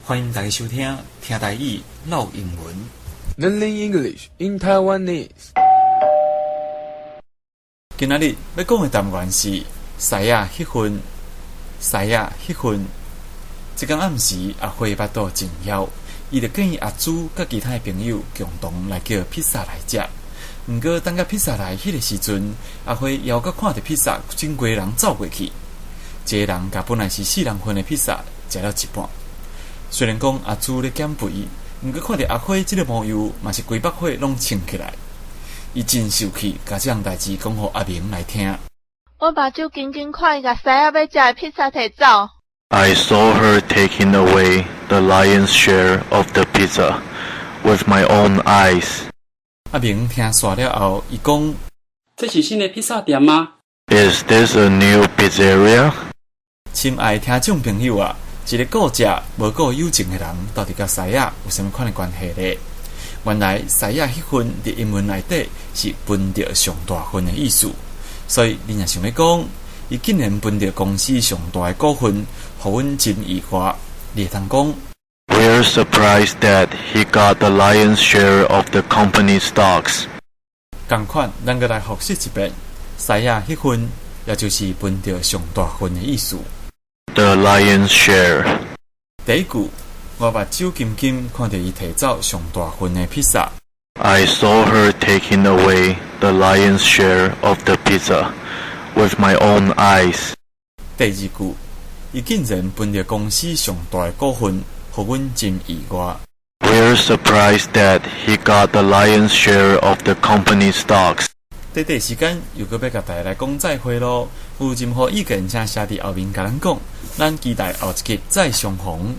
欢迎大家收听听台语唠英文。Learning English in Taiwanese。今仔日要讲的单元是师仔迄份。师仔迄份，这天暗时，阿辉巴肚真枵，伊就建议阿朱甲其他的朋友共同来叫披萨来食。毋过等到披萨来迄个时阵，阿辉犹阁看到披萨整规人走过去，一个人甲本来是4人份的披萨食了一半。虽然讲阿朱咧减肥，毋过看到阿辉这个模样，嘛是规百火拢撑起来。伊真受气，甲这样代志讲互阿明来听。我目睭紧紧看伊甲师仔要食的披萨摕走。I saw her taking away the lion's share of the pizza with my own eyes. 阿明听煞了后，伊讲：这是新的披萨店吗？ Is this a new pizzeria? 亲爱听众朋友啊！一个顾食无顾友情的人，到底甲师仔有啥物款的关系呢？原来师仔迄份伫英文内底是分着上大份的意思，所以你若想要讲，伊竟然分着公司上大的股份，互阮真意外。你会通讲 We're surprised that he got the lion's share of the company stocks. 同款，咱个来复习一遍，师仔迄份，也就是分着上大份的意思。The lion's share. 第一句，我目睭金金看到伊摕走上大份的披萨。I saw her taking away the lion's share of the pizza with my own eyes. 第二句，伊竟然分着公司上大的股份，互阮真意外。We're surprised that he got the lion's share of the company stocks. 短时间又搁要甲大家来讲再会咯，有任何意见请写伫后面甲咱讲，咱期待后一集再相逢。